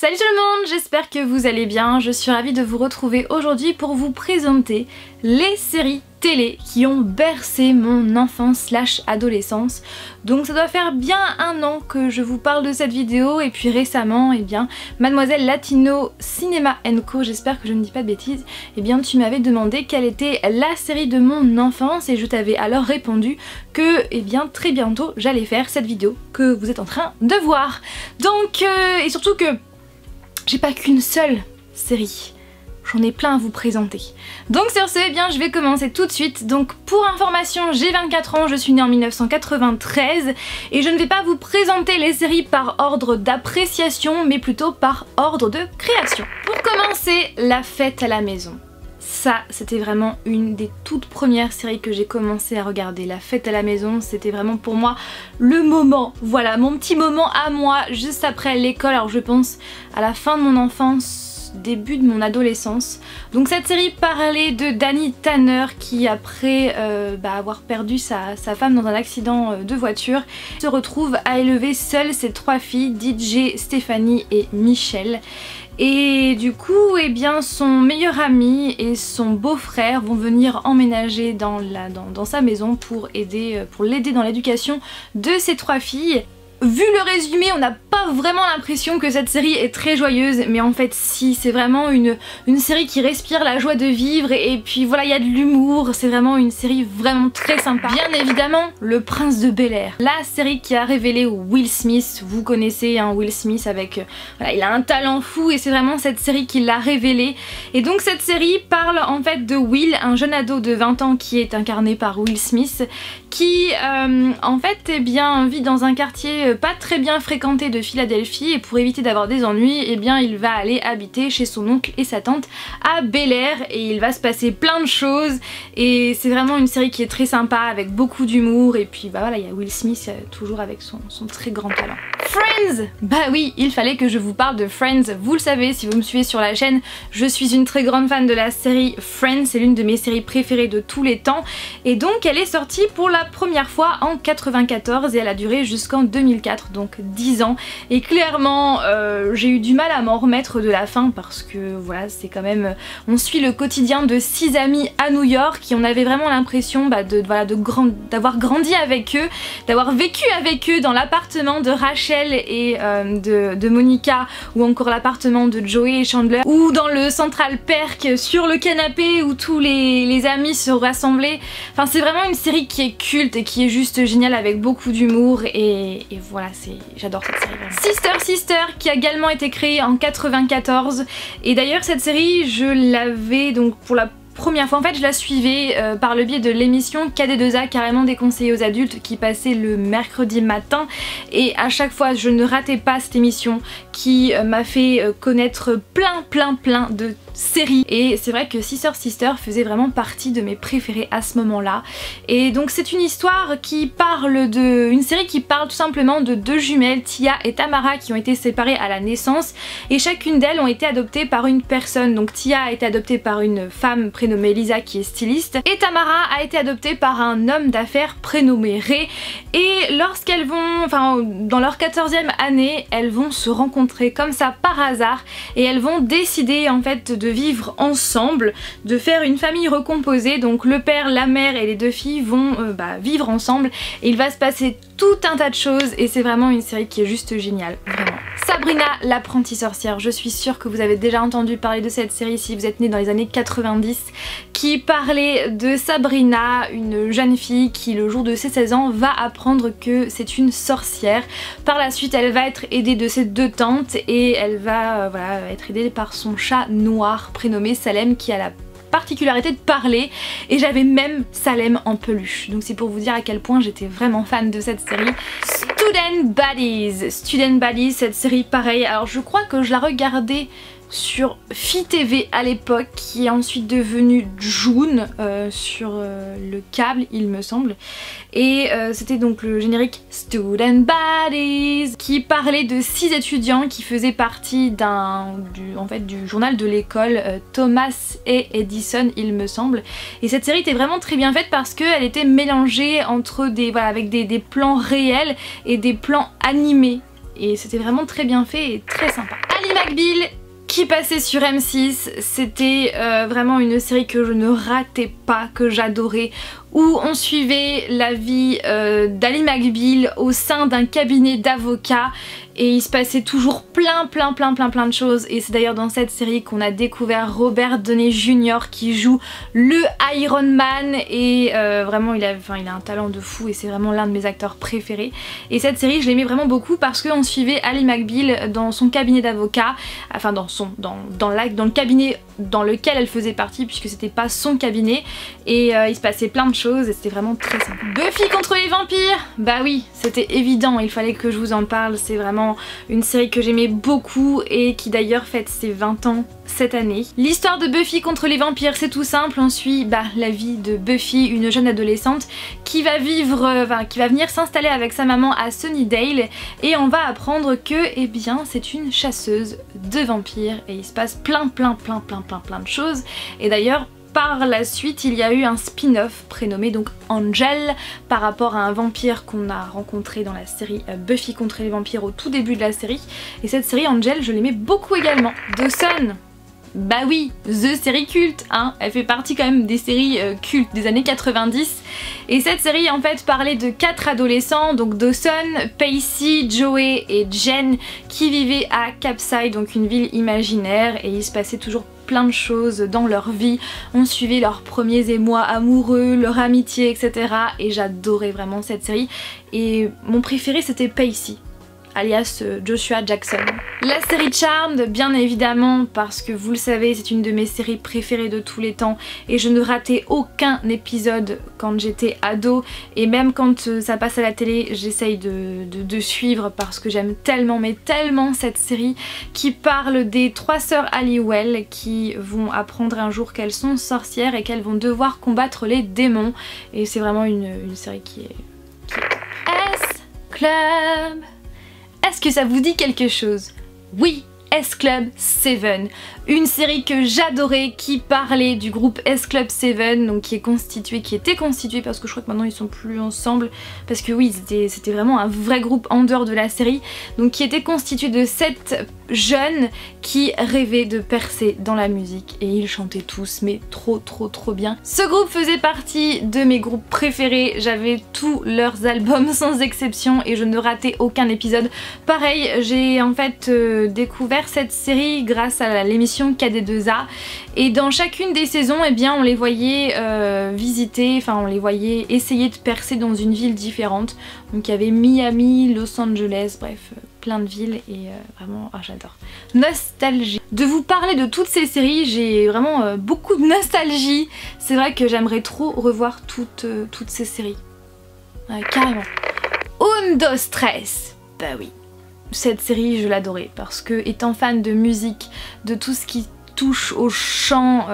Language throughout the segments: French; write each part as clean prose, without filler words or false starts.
Salut tout le monde, j'espère que vous allez bien. Je suis ravie de vous retrouver aujourd'hui pour vous présenter les séries télé qui ont bercé mon enfance / adolescence. Donc ça doit faire bien un an que je vous parle de cette vidéo et puis récemment, eh bien, Mademoiselle Latino Cinéma & Co, j'espère que je ne dis pas de bêtises, eh bien tu m'avais demandé quelle était la série de mon enfance et je t'avais alors répondu que, eh bien, très bientôt j'allais faire cette vidéo que vous êtes en train de voir. Donc, et surtout que j'ai pas qu'une seule série. J'en ai plein à vous présenter. Donc sur ce, eh bien, je vais commencer tout de suite. Donc pour information, j'ai 24 ans, je suis née en 1993 et je ne vais pas vous présenter les séries par ordre d'appréciation, mais plutôt par ordre de création. Pour commencer, La Fête à la maison. Ça, c'était vraiment une des toutes premières séries que j'ai commencé à regarder. La Fête à la maison, c'était vraiment pour moi le moment, voilà, mon petit moment à moi, juste après l'école. Alors je pense à la fin de mon enfance, début de mon adolescence. Donc cette série parlait de Danny Tanner qui après avoir perdu sa femme dans un accident de voiture se retrouve à élever seule ses 3 filles, DJ, Stéphanie et Michelle. Et du coup, eh bien, son meilleur ami et son beau-frère vont venir emménager dans sa maison pour l'aider dans l'éducation de ses 3 filles. Vu le résumé, on n'a pas vraiment l'impression que cette série est très joyeuse, mais en fait si, c'est vraiment une série qui respire la joie de vivre et puis voilà, il y a de l'humour, c'est vraiment une série vraiment très sympa. Bien évidemment, Le Prince de Bel-Air, la série qui a révélé Will Smith. Vous connaissez hein, Will Smith avec, voilà, il a un talent fou et c'est vraiment cette série qui l'a révélé. Et donc cette série parle en fait de Will, un jeune ado de 20 ans qui est incarné par Will Smith, qui en fait eh bien, vit dans un quartier pas très bien fréquenté de Philadelphie et pour éviter d'avoir des ennuis, eh bien il va aller habiter chez son oncle et sa tante à Bel-Air et il va se passer plein de choses et c'est vraiment une série qui est très sympa avec beaucoup d'humour et puis bah voilà, il y a Will Smith toujours avec son très grand talent. Friends! Bah oui, il fallait que je vous parle de Friends, vous le savez si vous me suivez sur la chaîne, je suis une très grande fan de la série Friends, c'est l'une de mes séries préférées de tous les temps et donc elle est sortie pour la première fois en 94 et elle a duré jusqu'en 2004, donc 10 ans et clairement j'ai eu du mal à m'en remettre de la fin parce que voilà, c'est quand même, on suit le quotidien de 6 amis à New York et on avait vraiment l'impression d'avoir grandi avec eux, d'avoir vécu avec eux dans l'appartement de Rachel et de Monica ou encore l'appartement de Joey et Chandler ou dans le Central Perk sur le canapé où tous les amis se rassemblaient. Enfin c'est vraiment une série qui est culte et qui est juste géniale avec beaucoup d'humour et voilà, j'adore cette série vraiment. Sister qui a également été créée en 94 et d'ailleurs cette série je l'avais donc pour la première fois, en fait je la suivais par le biais de l'émission KD2A, carrément déconseillée aux adultes, qui passait le mercredi matin et à chaque fois je ne ratais pas cette émission qui m'a fait connaître plein de séries et c'est vrai que Sister faisait vraiment partie de mes préférés à ce moment là et donc c'est une histoire qui parle une série qui parle tout simplement de 2 jumelles, Tia et Tamara, qui ont été séparées à la naissance et chacune d'elles ont été adoptées par une personne. Donc Tia a été adoptée par une femme prénommée Lisa qui est styliste et Tamara a été adoptée par un homme d'affaires prénommé Ray et lorsqu'elles vont, enfin dans leur 14e année, elles vont se rencontrer comme ça par hasard et elles vont décider en fait de vivre ensemble, de faire une famille recomposée. Donc le père, la mère et les 2 filles vont vivre ensemble et il va se passer tout un tas de choses et c'est vraiment une série qui est juste géniale, vraiment. Sabrina l'apprentie sorcière, je suis sûre que vous avez déjà entendu parler de cette série si vous êtes né dans les années 90, qui parlait de Sabrina, une jeune fille qui le jour de ses 16 ans va apprendre que c'est une sorcière. Par la suite elle va être aidée de ses 2 tantes et elle va être aidée par son chat noir prénommé Salem qui a la particularité de parler et j'avais même Salem en peluche, donc c'est pour vous dire à quel point j'étais vraiment fan de cette série. Student Buddies, cette série pareil, alors je crois que je la regardais sur Fi TV à l'époque, qui est ensuite devenue June sur le câble il me semble, et c'était donc le générique Student Buddies qui parlait de 6 étudiants qui faisaient partie du journal de l'école Thomas et Edison il me semble, et cette série était vraiment très bien faite parce qu'elle était mélangée entre avec des plans réels et des plans animés. et c'était vraiment très bien fait et très sympa. Ally McBeal qui passait sur M6, c'était vraiment une série que je ne ratais pas, que j'adorais, où on suivait la vie d'Ally McBeal au sein d'un cabinet d'avocats et il se passait toujours plein de choses, et c'est d'ailleurs dans cette série qu'on a découvert Robert Downey Jr. qui joue le Iron Man, et vraiment il a un talent de fou et c'est vraiment l'un de mes acteurs préférés. Et cette série je l'aimais vraiment beaucoup parce qu'on suivait Ally McBeal dans son cabinet d'avocat, enfin dans le cabinet dans lequel elle faisait partie, puisque c'était pas son cabinet, et il se passait plein de choses et c'était vraiment très sympa. Buffy contre les vampires, bah oui, c'était évident, il fallait que je vous en parle, c'est vraiment une série que j'aimais beaucoup et qui d'ailleurs fête ses 20 ans cette année. L'histoire de Buffy contre les vampires, c'est tout simple, on suit la vie de Buffy, une jeune adolescente qui va venir s'installer avec sa maman à Sunnydale, et on va apprendre que eh bien c'est une chasseuse de vampires et il se passe plein de choses. Et d'ailleurs par la suite il y a eu un spin-off prénommé donc Angel par rapport à un vampire qu'on a rencontré dans la série Buffy contre les vampires au tout début de la série, et cette série Angel je l'aimais beaucoup également. Dawson, bah oui, the série culte, hein, elle fait partie quand même des séries cultes des années 90, et cette série en fait parlait de 4 adolescents, donc Dawson, Pacey, Joey et Jen, qui vivaient à Capside, donc une ville imaginaire, et il se passait toujours plein de choses dans leur vie, on suivait leurs premiers émois amoureux, leur amitié, etc. Et j'adorais vraiment cette série, et mon préféré c'était Pacey, alias Joshua Jackson. La série Charmed, bien évidemment, parce que vous le savez, c'est une de mes séries préférées de tous les temps et je ne ratais aucun épisode quand j'étais ado, et même quand ça passe à la télé, j'essaye de suivre parce que j'aime tellement, mais tellement cette série qui parle des 3 sœurs Halliwell qui vont apprendre un jour qu'elles sont sorcières et qu'elles vont devoir combattre les démons, et c'est vraiment une série qui est... S-Club. Est-ce que ça vous dit quelque chose? Oui, S-Club 7, une série que j'adorais qui parlait du groupe S-Club 7, donc qui était constitué, parce que je crois que maintenant ils sont plus ensemble, parce que oui c'était vraiment un vrai groupe en dehors de la série, donc qui était constitué de 7 jeunes qui rêvaient de percer dans la musique, et ils chantaient tous mais trop bien. Ce groupe faisait partie de mes groupes préférés, j'avais tous leurs albums sans exception et je ne ratais aucun épisode. Pareil, j'ai en fait découvert cette série grâce à l'émission KD2A, et dans chacune des saisons eh bien on les voyait on les voyait essayer de percer dans une ville différente, donc il y avait Miami, Los Angeles, bref plein de villes, et vraiment j'adore. Nostalgie. De vous parler de toutes ces séries, j'ai vraiment beaucoup de nostalgie, c'est vrai que j'aimerais trop revoir toutes ces séries, carrément. Un, dos, tres, bah oui. Cette série je l'adorais parce que, étant fan de musique, de tout ce qui touche au chant,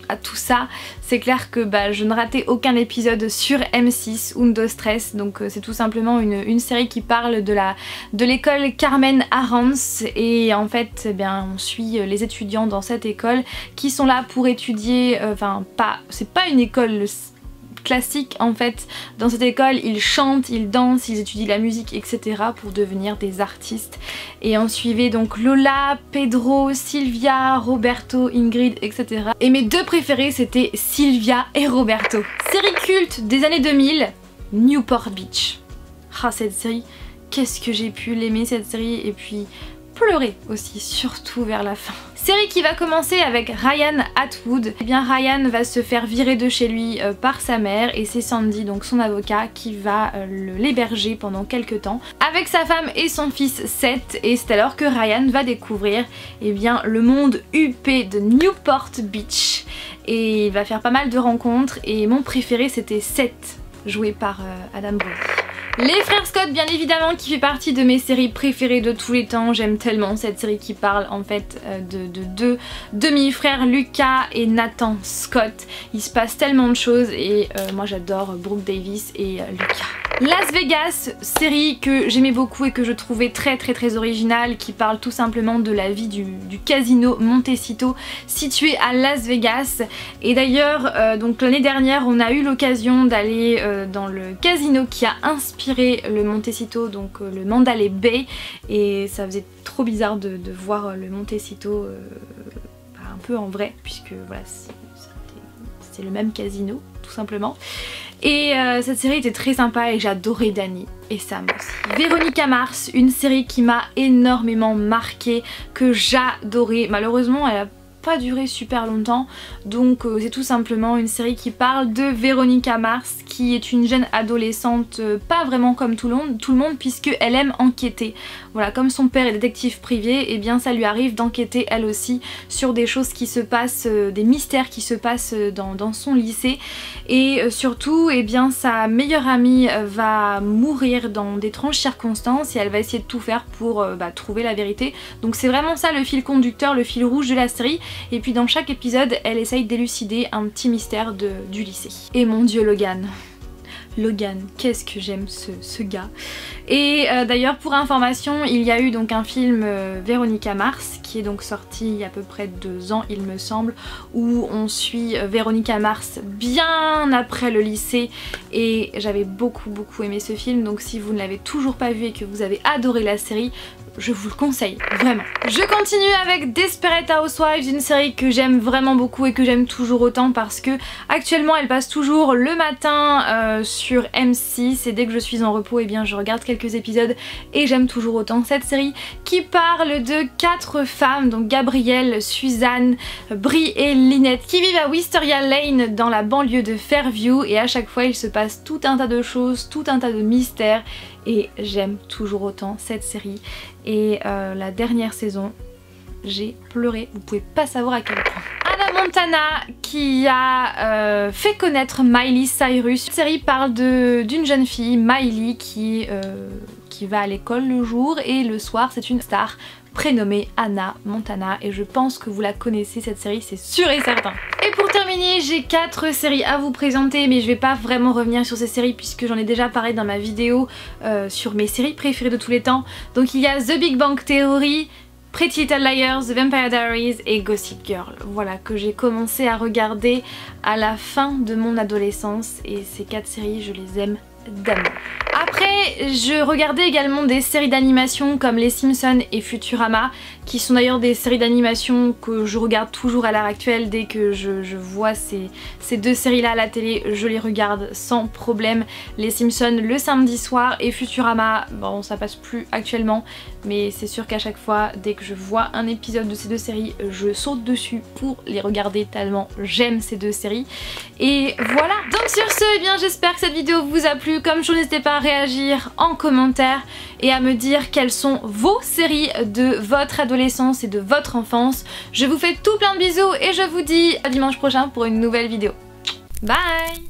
à tout ça, c'est clair que je ne ratais aucun épisode sur M6, Un, dos, tres, donc c'est tout simplement une série qui parle de l'école Carmen Arans, et en fait on suit les étudiants dans cette école qui sont là pour étudier, c'est pas une école classique en fait. Dans cette école ils chantent, ils dansent, ils étudient la musique, etc. pour devenir des artistes, et on suivait donc Lola, Pedro, Sylvia, Roberto, Ingrid, etc. Et mes 2 préférés c'était Sylvia et Roberto. Série culte des années 2000, Newport Beach. Ah cette série, qu'est-ce que j'ai pu l'aimer cette série, et puis pleurer aussi, surtout vers la fin. Série qui va commencer avec Ryan Atwood. Eh bien Ryan va se faire virer de chez lui par sa mère, et c'est Sandy, donc son avocat, qui va l'héberger pendant quelques temps avec sa femme et son fils Seth, et c'est alors que Ryan va découvrir le monde huppé de Newport Beach, et il va faire pas mal de rencontres, et mon préféré c'était Seth, joué par Adam Brody. Les frères Scott, bien évidemment, qui fait partie de mes séries préférées de tous les temps. J'aime tellement cette série qui parle en fait de 2 demi-frères, Lucas et Nathan Scott. Il se passe tellement de choses, et moi j'adore Brooke Davis et Lucas. Las Vegas, série que j'aimais beaucoup et que je trouvais très originale, qui parle tout simplement de la vie du casino Montecito situé à Las Vegas. Et d'ailleurs donc l'année dernière on a eu l'occasion d'aller dans le casino qui a inspiré le Montecito, donc le Mandalay Bay, et ça faisait trop bizarre de voir le Montecito un peu en vrai, puisque voilà c'est le même casino tout simplement. Et cette série était très sympa et j'adorais Dani et Sam aussi. Véronica Mars, une série qui m'a énormément marquée, que j'adorais. Malheureusement elle a pas duré super longtemps, donc c'est tout simplement une série qui parle de Véronica Mars, qui est une jeune adolescente pas vraiment comme tout le monde puisque elle aime enquêter. Voilà, comme son père est détective privé, et bien ça lui arrive d'enquêter elle aussi sur des choses qui se passent, des mystères qui se passent dans son lycée, et surtout et bien sa meilleure amie va mourir dans d'étranges circonstances et elle va essayer de tout faire pour trouver la vérité. Donc c'est vraiment ça le fil conducteur, le fil rouge de la série. Et puis dans chaque épisode elle essaye d'élucider un petit mystère du lycée. Et mon dieu, Logan, qu'est-ce que j'aime ce gars. Et d'ailleurs pour information, il y a eu donc un film Véronica Mars qui est donc sorti il y a à peu près 2 ans il me semble, où on suit Véronica Mars bien après le lycée, et j'avais beaucoup aimé ce film. Donc si vous ne l'avez toujours pas vu et que vous avez adoré la série, je vous le conseille, vraiment. Je continue avec Desperate Housewives, une série que j'aime vraiment beaucoup et que j'aime toujours autant parce que actuellement elle passe toujours le matin sur M6, et dès que je suis en repos, et bien je regarde quelques épisodes et j'aime toujours autant cette série qui parle de 4 femmes, donc Gabrielle, Suzanne, Brie et Lynette, qui vivent à Wisteria Lane dans la banlieue de Fairview, et à chaque fois il se passe tout un tas de choses, tout un tas de mystères, et j'aime toujours autant cette série. Et la dernière saison, j'ai pleuré, vous pouvez pas savoir à quel point. Hannah Montana qui a fait connaître Miley Cyrus. Cette série parle d'une jeune fille, Miley, qui va à l'école le jour, et le soir c'est une star prénommée Hannah Montana, et je pense que vous la connaissez cette série, c'est sûr et certain. Et pour terminer, j'ai 4 séries à vous présenter, mais je vais pas vraiment revenir sur ces séries puisque j'en ai déjà parlé dans ma vidéo sur mes séries préférées de tous les temps. Donc il y a The Big Bang Theory, Pretty Little Liars, The Vampire Diaries et Gossip Girl. Voilà, que j'ai commencé à regarder à la fin de mon adolescence, et ces 4 séries je les aime d'amour. Après, je regardais également des séries d'animation comme Les Simpsons et Futurama, qui sont d'ailleurs des séries d'animation que je regarde toujours à l'heure actuelle. Dès que je vois ces 2 séries là à la télé, je les regarde sans problème. Les Simpsons le samedi soir, et Futurama, bon ça passe plus actuellement, mais c'est sûr qu'à chaque fois, dès que je vois un épisode de ces 2 séries, je saute dessus pour les regarder tellement j'aime ces 2 séries. Et voilà, donc sur ce, eh bien j'espère que cette vidéo vous a plu. Comme toujours, n'hésitez pas à réagir en commentaire et à me dire quelles sont vos séries de votre adolescence et de votre enfance. Je vous fais tout plein de bisous et je vous dis à dimanche prochain pour une nouvelle vidéo. Bye!